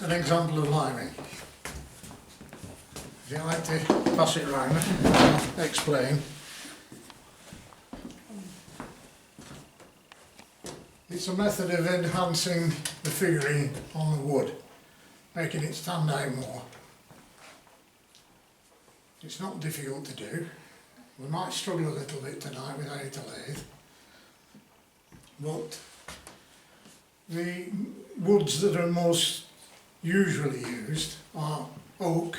an example of liming. If you like to pass it round, I'll explain. It's a method of enhancing the figuring on the wood, making it stand out more. It's not difficult to do. We might struggle a little bit tonight without a lathe, but the woods that are most usually used are oak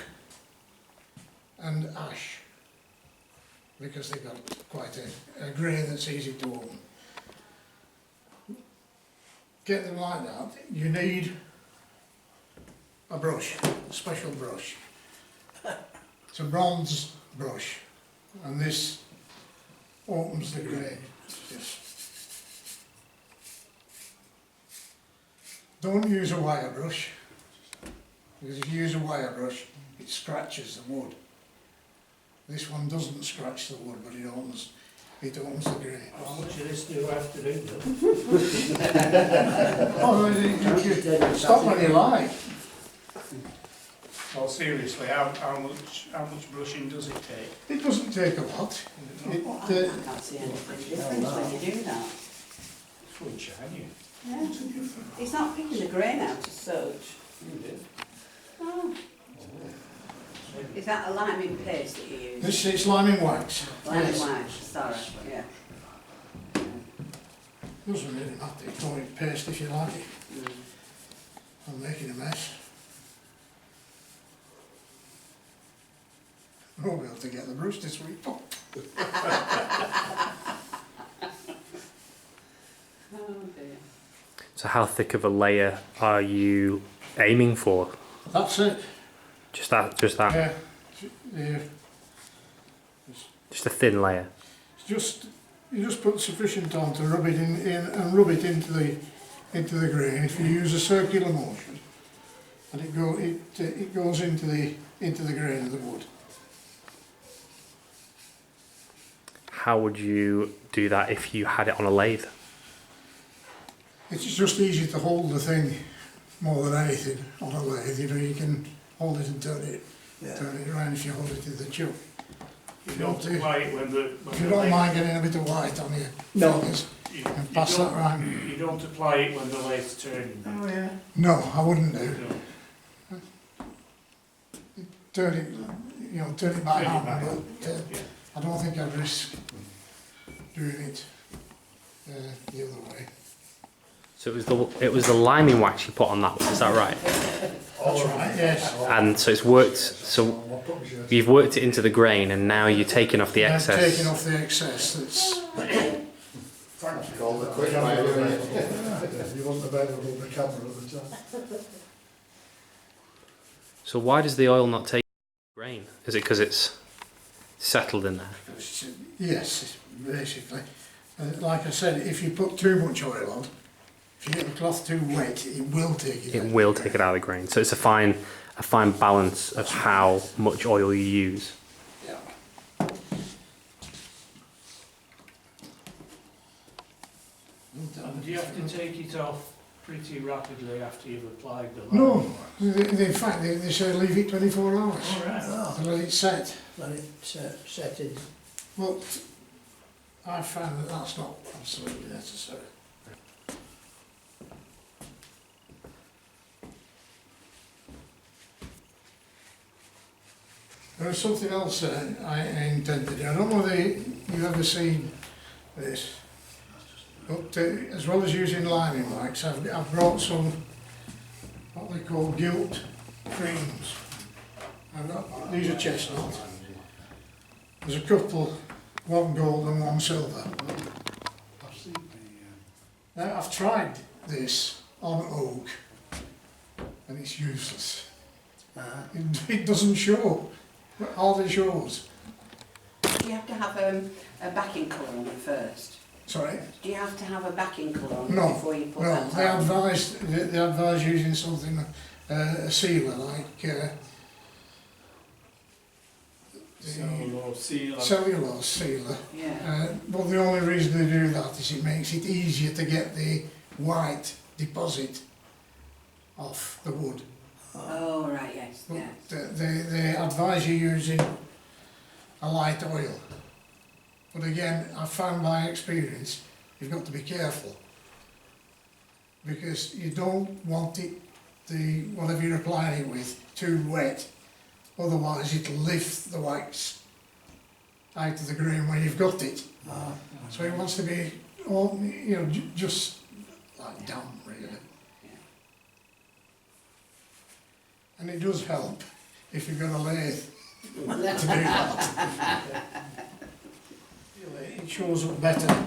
and ash, because they've got quite a grain that's easy to open. Get them like that, you need a brush, a special brush. It's a bronze brush, and this opens the grain. Don't use a wire brush, because if you use a wire brush, it scratches the wood. This one doesn't scratch the wood, but it opens the grain. How much of this do you have to do, though? Oh, you stop when you like. Well, seriously, how much brushing does it take? It doesn't take a lot. I can't see anything different when you do that. It's full shiny. Yeah. It's not picking the grain out as such. You did. Oh. Is that a liming paste that you use? This is liming wax. Liming Yes. wax, sorry, yeah. Doesn't really matter, you call it paste if you like it. Mm. I'm making a mess. I won't be able to get the brush this week. Oh dear. So how thick of a layer are you aiming for? That's it. Just that? Yeah. Yeah. Just a thin layer? You just put sufficient on to rub it in and rub it into the grain. If you use a circular motion, and it goes into the grain of the wood. How would you do that if you had it on a lathe? It's just easy to hold the thing more than anything on a lathe. You know, you can hold it and turn it around if you hold it in the chuck. You don't apply it when the... If you don't mind getting a bit of white on your fingers and pass that round. You don't apply it when the lathe's turning. Oh yeah. No, I wouldn't do. No. Turn it by hand, but Yeah. I don't think I'd risk doing it the other way. So it was the liming wax you put on that one, is that right? That's right, yes. And so it's worked, so you've worked it into the grain and now you're taking off the I'm excess. taking off the excess that's... Call the quick fire, You want the better hold the camera at the time. So why does the oil not take grain? Is it because it's settled in there? Yes, basically. Like I said, if you put too much oil on, if you get the cloth too wet, it will take it out. It will take it out of the grain. So it's a fine balance of how much oil you use. Yeah. And do you have to take it off pretty rapidly after you've applied the No, liming wax? in fact they say leave it 24 hours All right. to let it set. let it set in. But I found that that's not absolutely necessary. There was something else I intended to do. I don't know whether you've ever seen this, but as well as using liming wax, I've brought some what they call gilt creams. These are chestnut. There's a couple, one gold and one silver. Now I've tried this on oak and it's useless. It doesn't show. Hardly shows. Do you have to have a backing colour on it first? Sorry? Do you have to have a backing colour on it No, before you put no. that They on? advise using something, a sealer like cellulose sealer. Yeah. But the only reason they do that is it makes it easier to get the white deposit off the wood. Oh, right, yes, But yes. they advise you using a light oil. But again, I've found by experience, you've got to be careful. Because you don't want it, whatever you're applying it with, too wet. Otherwise it'll lift the wax out of the grain when you've got it. So it wants to be, all, you know, just like damp really. And it does help if you've got a lathe to do that. It shows up better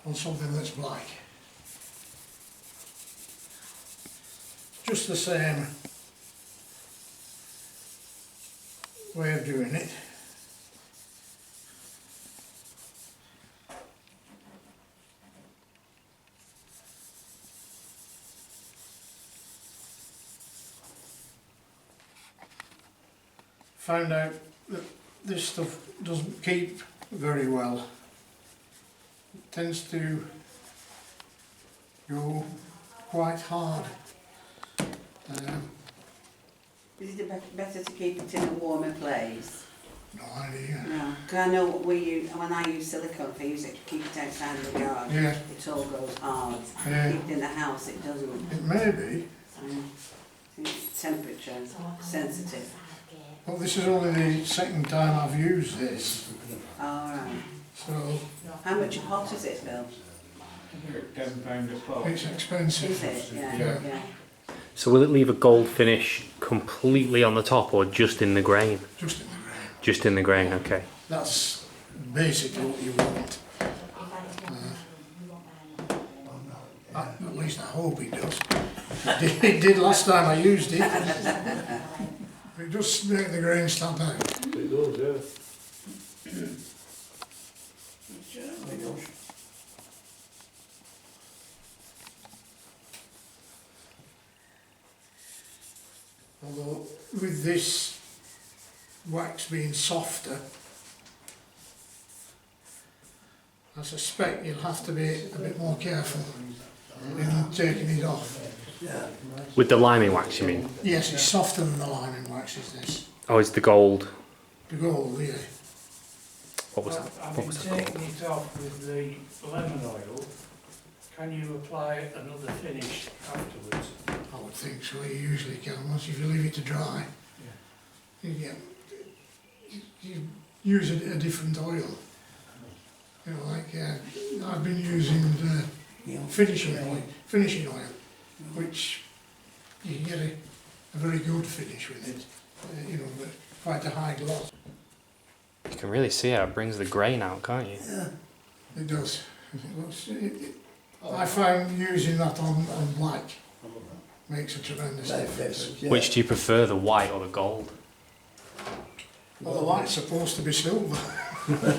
on something that's black. Just the same way of doing it. Found out that this stuff doesn't keep very well. It tends to go quite hard. Is it better to keep it in a warmer place? No idea. No, because I know when I use silicone, if I use it to keep it outside of the garden, Yeah. it all goes hard. Yeah. Keep it in the house, it doesn't. It may be, I think it's temperature sensitive. but this is only the second time I've used this. Alright. So How much hot is it, Bill? £10 a pop. it's expensive. Is it? Yeah, Yeah. yeah. So will it leave a gold finish completely on the top or just in the grain? Just in the grain. Just in the grain, okay. That's basically what you want. At least I hope it does. It did last time I used it. It just make the grain stand out. It does, yeah. Although with this wax being softer, I suspect you'll have to be a bit more careful in taking it off. With the liming wax, you mean? Yes, it's softer than the liming wax is this. Oh, it's the gold. The gold, yeah. What was that? I've What been was that called? taking it off with the lemon oil. Can you apply another finish afterwards? I would think so, you usually can, once if you leave it to dry. You get, you use a different oil. You know, like I've been using finishing oil, which you can get a very good finish with it. You know, but quite a high gloss. You can really see how it brings the grain out, can't you? It does. I found using that on black makes a tremendous difference. Which do you prefer, the white or the gold? Well, the white's supposed to be silver.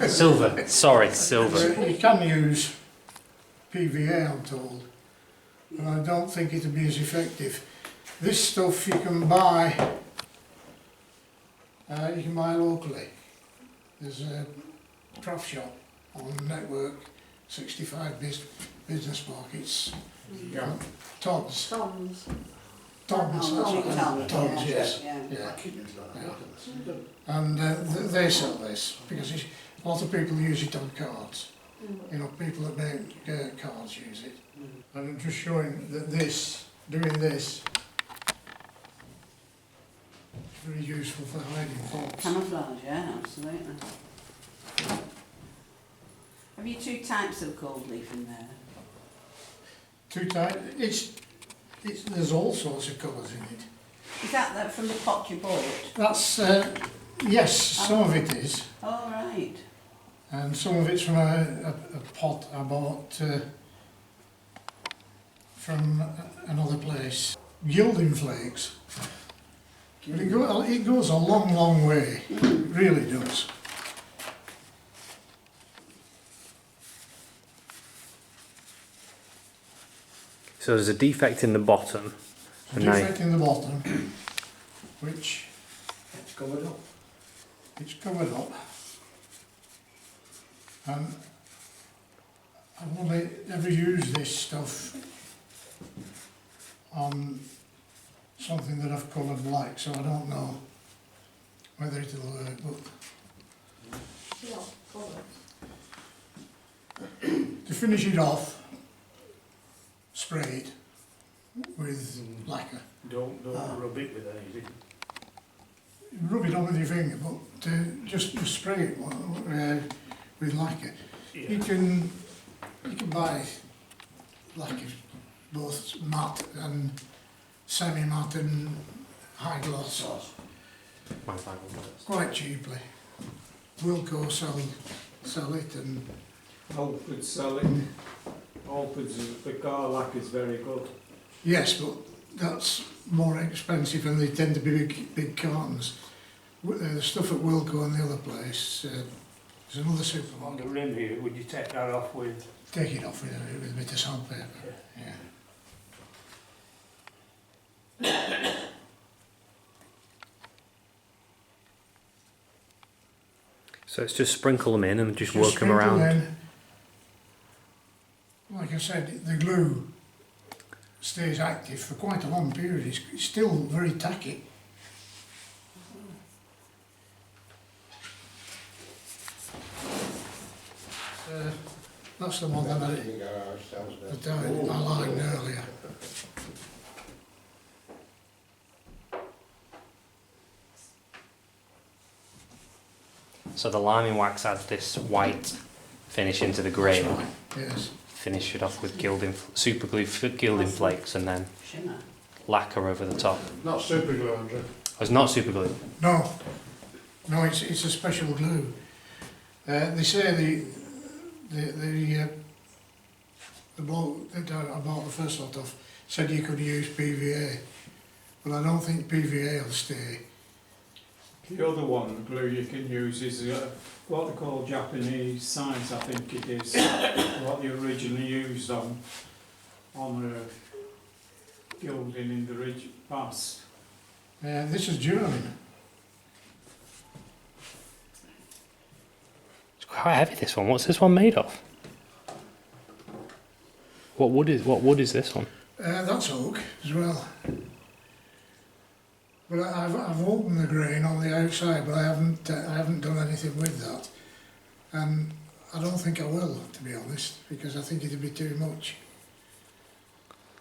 Silver. Sorry, silver. You can use PVA, I'm told, but I don't think it'll be as effective. This stuff you can buy locally. There's a craft shop on Network 65 Business Park. It's Todd's. Tom's. Tom's, Tom's, yes. Yeah. Yeah. And they sell this because a lot of people use it on cards. You know, people that make cards use it. And I'm just showing that doing this, is very useful for hiding faults. Camouflage, yeah, absolutely. Have you two types of gold leaf in there? Too tight. There's all sorts of colours in it. Is that from the pot you bought? That's yes, some of it is, Oh, right. and some of it's from a pot I bought from another place. Gilding flakes. But it goes a long, long way. It really does. So there's a defect in the bottom. A defect in the bottom, which It's covered up. it's covered up. And I've only ever used this stuff on something that I've coloured black, so I don't know whether it'll work, but to finish it off, spray it with lacquer. Don't rub it with anything. Rub it on with your finger, but just spray it with lacquer. You can buy lacquer, both matte and semi-matte and high gloss, quite cheaply. Wilko sell it, and Alfred sell it. Alfred's, the car lack is very good. yes, but that's more expensive and they tend to be big cartons. The stuff at Wilko and the other place, there's another On the supermarket. rim here, would you take that off with? Take it off with a bit of sandpaper. Yeah. So it's just sprinkle them in and just work them sprinkle around. in. Like I said, the glue stays active for quite a long period. It's still very tacky. That's the one that I liked earlier. So the liming wax adds this white finish into the grey. That's right, yes. Finish it off with gilding, super glue, gilding flakes, and then Shimmer. lacquer over the top. Not super glue, Andrew. Oh, it's not super glue. No, it's a special glue. They say the bloke that I bought the first lot of said you could use PVA, but I don't think PVA will stay. The other one, glue you can use is what they call Japanese science, I think it is, what they originally used on gilding in the past. This is German. It's quite heavy, this one. What's this one made of? What wood is this one? That's oak as well. But I've opened the grain on the outside, but I haven't done anything with that, and I don't think I will, to be honest, because I think it'd be too much.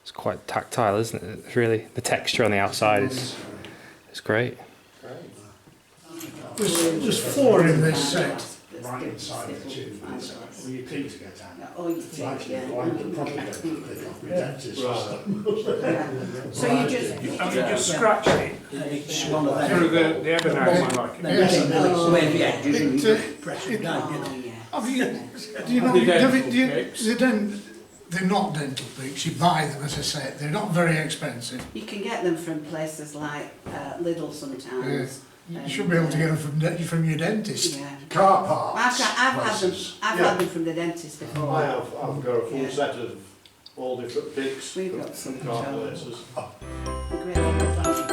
It's quite tactile, isn't it? It's really, the texture on the outside is great. There's 4 in this set. Right inside the tube, it's With your teeth. to get out. Oh, you take, yeah. Like the proper click off my dentist. So you just... I mean, just scratch it It's one of through them. the other knife, I like it. Yes. Where the edges and you It, press it down, you know. Oh, yeah. Have you, do you know, The dental David, picks. they're not dental picks, you buy them as I say, they're not very expensive. You can get them from places like Lidl sometimes. You should be able to get them from your dentist. Yeah. Car parts. I've had them from the dentist before. I have. I've got a full Yeah. set of all different picks We've got from some car as well. places. The great